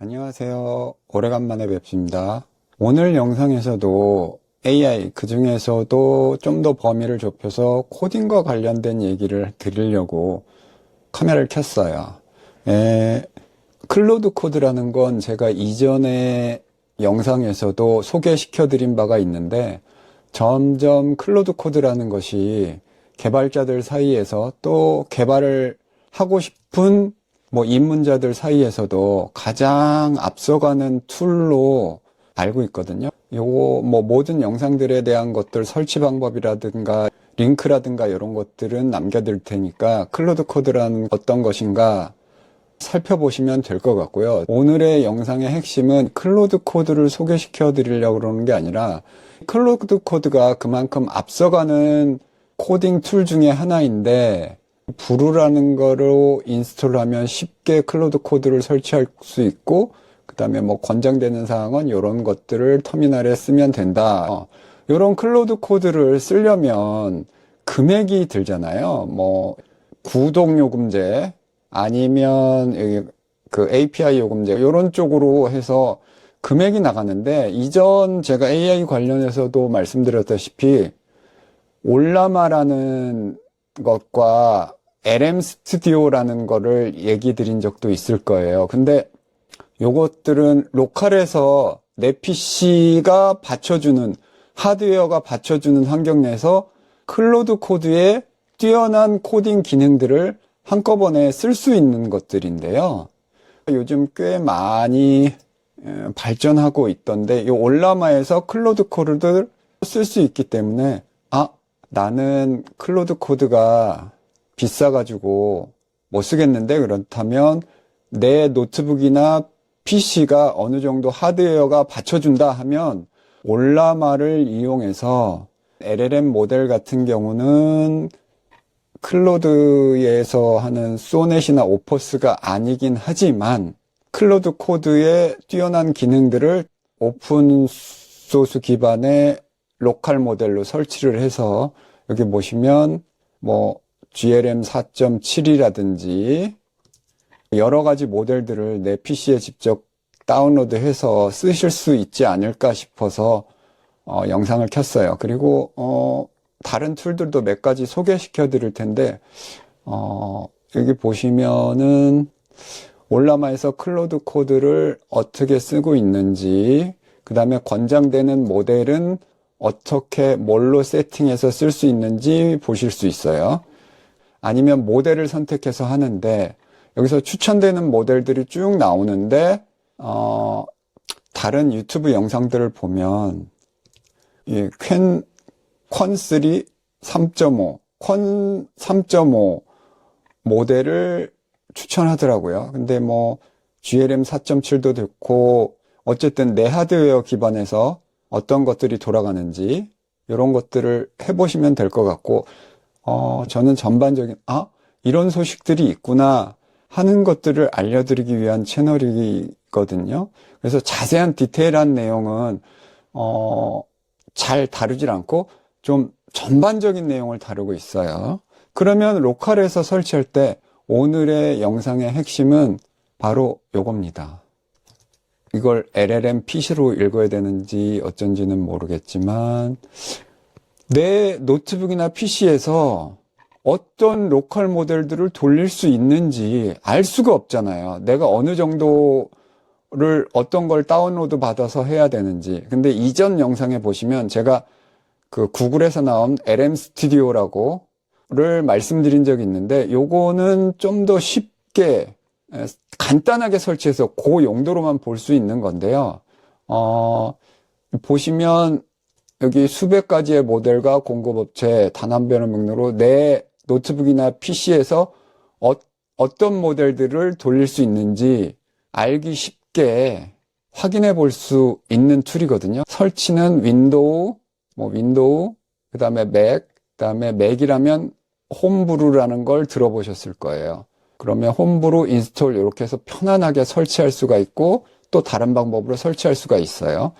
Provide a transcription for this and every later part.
안녕하세요. 오래간만에 뵙습니다. 오늘 영상에서도 AI, 그 중에서도 좀 더 범위를 좁혀서 코딩과 관련된 얘기를 드리려고 카메라를 켰어요. 클로드 코드라는 건 제가 이전에 영상에서도 소개시켜 드린 바가 있는데, 점점 클로드 코드라는 것이 개발자들 사이에서 또 개발을 하고 싶은 입문자들 사이에서도 가장 앞서가는 툴로 알고 있거든요. 요거 모든 영상들에 대한 것들 설치 방법이라든가 링크라든가 이런 것들은 남겨둘 테니까 클로드 코드란 어떤 것인가 살펴보시면 될 것 같고요. 오늘의 영상의 핵심은 클로드 코드를 소개시켜 드리려고 그러는 게 아니라, 클로드 코드가 그만큼 앞서가는 코딩 툴 중에 하나인데, 브루라는 거로 인스톨하면 쉽게 클로드 코드를 설치할 수 있고, 그 다음에 권장되는 사항은 이런 것들을 터미널에 쓰면 된다. 이런 클로드 코드를 쓰려면 금액이 들잖아요. 구독 요금제 아니면 그 API 요금제 이런 쪽으로 해서 금액이 나가는데, 이전 제가 AI 관련해서도 말씀드렸다시피 올라마라는 것과 LM 스튜디오라는 거를 얘기 드린 적도 있을 거예요. 근데 요것들은 로컬에서 내 PC가 받쳐주는, 하드웨어가 받쳐주는 환경 내에서 클로드 코드의 뛰어난 코딩 기능들을 한꺼번에 쓸 수 있는 것들인데요. 요즘 꽤 많이 발전하고 있던데, 이 올라마에서 클로드 코드를 쓸 수 있기 때문에, 나는 클로드 코드가 비싸가지고 못 쓰겠는데, 그렇다면 내 노트북이나 PC가 어느 정도 하드웨어가 받쳐준다 하면 올라마를 이용해서 LLM 모델 같은 경우는 클로드에서 하는 소넷이나 오퍼스가 아니긴 하지만 클로드 코드의 뛰어난 기능들을 오픈 소스 기반의 로컬 모델로 설치를 해서, 여기 보시면 GLM 4.7이라든지 여러 가지 모델들을 내 PC에 직접 다운로드해서 쓰실 수 있지 않을까 싶어서 영상을 켰어요. 그리고 다른 툴들도 몇 가지 소개시켜 드릴 텐데, 여기 보시면은 올라마에서 클로드 코드를 어떻게 쓰고 있는지, 그 다음에 권장되는 모델은 어떻게 뭘로 세팅해서 쓸 수 있는지 보실 수 있어요. 아니면 모델을 선택해서 하는데, 여기서 추천되는 모델들이 쭉 나오는데, 다른 유튜브 영상들을 보면 퀸 3 3.5, 콘 3.5 모델을 추천하더라고요. 근데 GLM 4.7도 됐고, 어쨌든 내 하드웨어 기반에서 어떤 것들이 돌아가는지 이런 것들을 해보시면 될 것 같고, 저는 전반적인 이런 소식들이 있구나 하는 것들을 알려드리기 위한 채널이거든요. 그래서 자세한 디테일한 내용은 잘 다루질 않고 좀 전반적인 내용을 다루고 있어요. 그러면 로컬에서 설치할 때 오늘의 영상의 핵심은 바로 요겁니다. 이걸 LLM PC로 읽어야 되는지 어쩐지는 모르겠지만, 내 노트북이나 PC에서 어떤 로컬 모델들을 돌릴 수 있는지 알 수가 없잖아요. 내가 어느 정도를 어떤 걸 다운로드 받아서 해야 되는지. 근데 이전 영상에 보시면 제가 그 구글에서 나온 LM 스튜디오라고를 말씀드린 적이 있는데, 요거는 좀 더 쉽게 간단하게 설치해서 그 용도로만 볼 수 있는 건데요. 보시면 여기 수백 가지의 모델과 공급업체 단한별의 목록으로 내 노트북이나 PC에서 어떤 모델들을 돌릴 수 있는지 알기 쉽게 확인해 볼 수 있는 툴이거든요. 설치는 윈도우, 그 다음에 맥, 그 다음에 맥이라면 홈브루라는 걸 들어보셨을 거예요. 그러면 홈브루 인스톨 이렇게 해서 편안하게 설치할 수가 있고, 또 다른 방법으로 설치할 수가 있어요.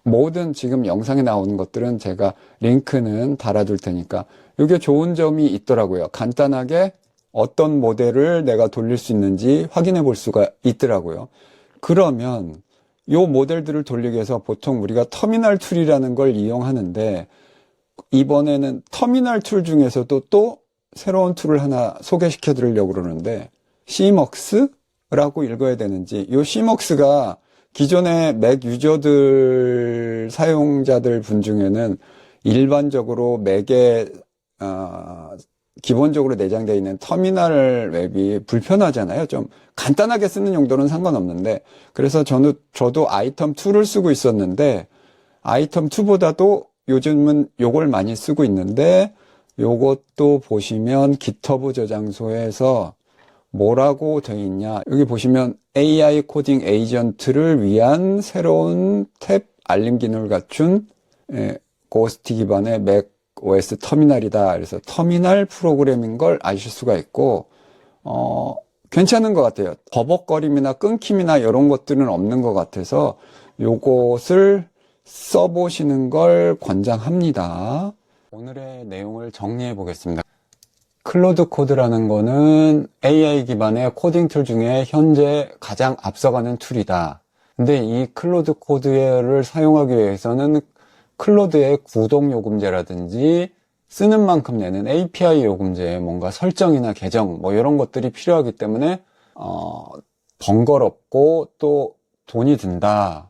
모든 지금 영상에 나오는 것들은 제가 링크는 달아둘 테니까, 이게 좋은 점이 있더라고요. 간단하게 어떤 모델을 내가 돌릴 수 있는지 확인해 볼 수가 있더라고요. 그러면 요 모델들을 돌리기 위해서 보통 우리가 터미널 툴이라는 걸 이용하는데, 이번에는 터미널 툴 중에서도 또 새로운 툴을 하나 소개시켜 드리려고 그러는데, CMOS라고 읽어야 되는지, 요 CMOS가 기존의 맥 유저들, 사용자들 분 중에는 일반적으로 맥에 기본적으로 내장되어 있는 터미널 웹이 불편하잖아요. 좀 간단하게 쓰는 용도는 상관없는데, 그래서 저도 아이템 2를 쓰고 있었는데, 아이템 2보다도 요즘은 요걸 많이 쓰고 있는데, 요것도 보시면 GitHub 저장소에서 뭐라고 되어 있냐. 여기 보시면 AI 코딩 에이전트를 위한 새로운 탭 알림 기능을 갖춘 고스트 기반의 맥 OS 터미널이다. 그래서 터미널 프로그램인 걸 아실 수가 있고, 괜찮은 것 같아요. 버벅거림이나 끊김이나 이런 것들은 없는 것 같아서 요것을 써보시는 걸 권장합니다. 오늘의 내용을 정리해 보겠습니다. 클로드 코드라는 거는 AI 기반의 코딩 툴 중에 현재 가장 앞서가는 툴이다. 근데 이 클로드 코드를 사용하기 위해서는 클로드의 구독 요금제라든지 쓰는 만큼 내는 API 요금제, 뭔가 설정이나 계정, 뭐 이런 것들이 필요하기 때문에 번거롭고 또 돈이 든다.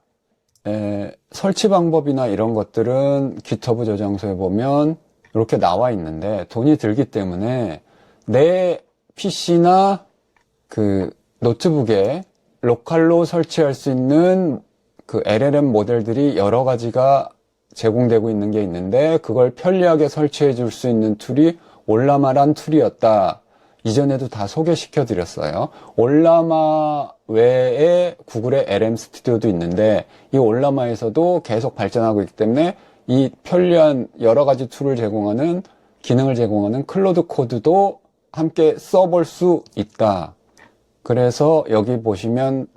설치 방법이나 이런 것들은 GitHub 저장소에 보면 이렇게 나와 있는데, 돈이 들기 때문에 내 PC나 그 노트북에 로컬로 설치할 수 있는 그 LLM 모델들이 여러 가지가 제공되고 있는 게 있는데, 그걸 편리하게 설치해 줄 수 있는 툴이 올라마란 툴이었다. 이전에도 다 소개시켜 드렸어요. 올라마 외에 구글의 LM 스튜디오도 있는데, 이 올라마에서도 계속 발전하고 있기 때문에 이 편리한 여러 가지 툴을 제공하는, 기능을 제공하는 클로드 코드도 함께 써볼 수 있다. 그래서 여기 보시면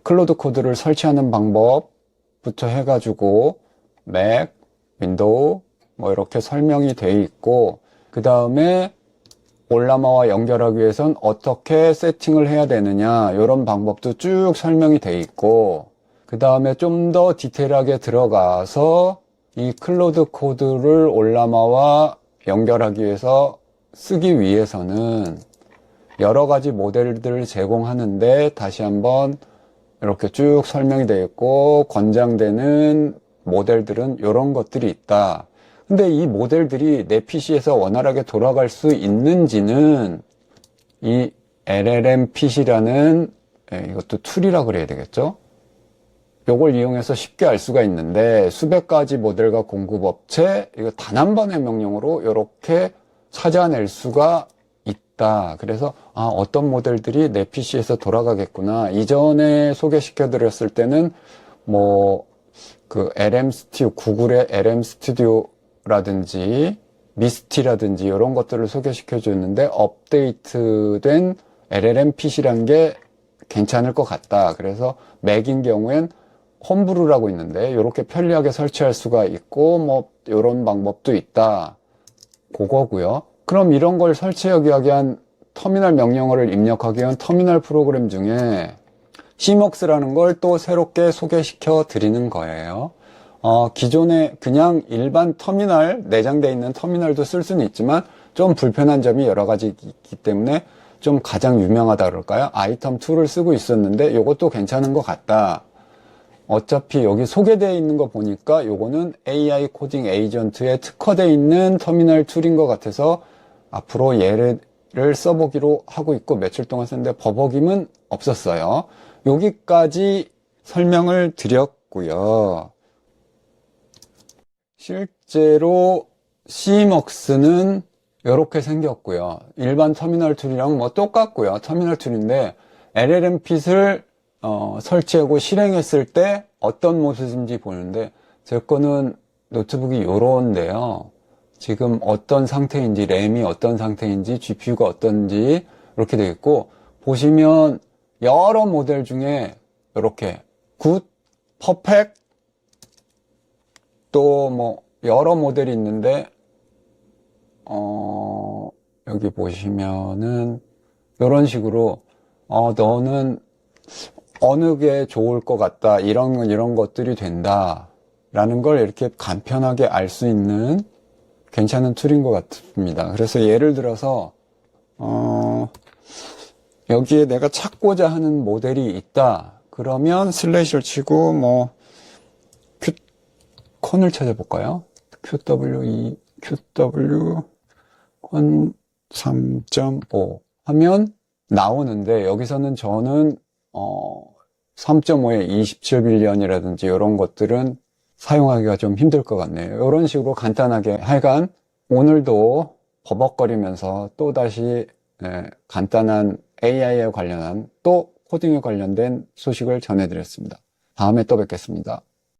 클로드 코드를 설치하는 방법부터 해가지고 맥, 윈도우 뭐 이렇게 설명이 되어 있고, 그 다음에 올라마와 연결하기 위해선 어떻게 세팅을 해야 되느냐, 이런 방법도 쭉 설명이 되어 있고, 그 다음에 좀 더 디테일하게 들어가서 이 클로드 코드를 올라마와 연결하기 위해서 쓰기 위해서는 여러 가지 모델들을 제공하는데, 다시 한번 이렇게 쭉 설명이 되어 있고, 권장되는 모델들은 이런 것들이 있다. 근데 이 모델들이 내 PC에서 원활하게 돌아갈 수 있는지는 이 LLM PC라는, 이것도 툴이라 그래야 되겠죠? 요걸 이용해서 쉽게 알 수가 있는데, 수백 가지 모델과 공급업체, 이거 단 한 번의 명령으로 이렇게 찾아낼 수가 있다. 그래서 어떤 모델들이 내 PC에서 돌아가겠구나. 이전에 소개시켜 드렸을 때는 뭐 그 LM 스튜디오, 구글의 LM 스튜디오라든지 미스티라든지 이런 것들을 소개시켜 줬는데, 업데이트된 LLM PC라는 게 괜찮을 것 같다. 그래서 맥인 경우엔 홈브루라고 있는데 이렇게 편리하게 설치할 수가 있고, 뭐 이런 방법도 있다. 그거고요. 그럼 이런 걸 설치하기 위한 터미널 명령어를 입력하기 위한 터미널 프로그램 중에 CMOS라는 걸 또 새롭게 소개시켜 드리는 거예요. 기존에 그냥 일반 터미널, 내장되어 있는 터미널도 쓸 수는 있지만 좀 불편한 점이 여러 가지 있기 때문에 좀 가장 유명하다 그럴까요? 아이템 2를 쓰고 있었는데 이것도 괜찮은 것 같다. 어차피 여기 소개되어 있는 거 보니까 요거는 AI 코딩 에이전트에 특화되어 있는 터미널 툴인 것 같아서 앞으로 얘를 써보기로 하고 있고, 며칠 동안 썼는데 버벅임은 없었어요. 여기까지 설명을 드렸고요. 실제로 CMOS는 이렇게 생겼고요. 일반 터미널 툴이랑 뭐 똑같고요. 터미널 툴인데 LLM 핏을 설치하고 실행했을 때 어떤 모습인지 보는데, 제 거는 노트북이 요런데요. 지금 어떤 상태인지, 램이 어떤 상태인지, GPU가 어떤지 이렇게 되어 있고, 보시면 여러 모델 중에 이렇게 굿, 퍼펙트, 또 뭐 여러 모델이 있는데, 여기 보시면은 이런 식으로 너는 어느 게 좋을 것 같다, 이런 것들이 된다라는 걸 이렇게 간편하게 알 수 있는 괜찮은 툴인 것 같습니다. 그래서 예를 들어서 여기에 내가 찾고자 하는 모델이 있다 그러면 슬래시를 치고 뭐 콘을 찾아볼까요? QW 콘 3.5 하면 나오는데, 여기서는 저는 3.5에 27빌리언이라든지 이런 것들은 사용하기가 좀 힘들 것 같네요. 이런 식으로 간단하게 하여간 오늘도 버벅거리면서 또다시 간단한 AI에 관련한 또 코딩에 관련된 소식을 전해드렸습니다. 다음에 또 뵙겠습니다.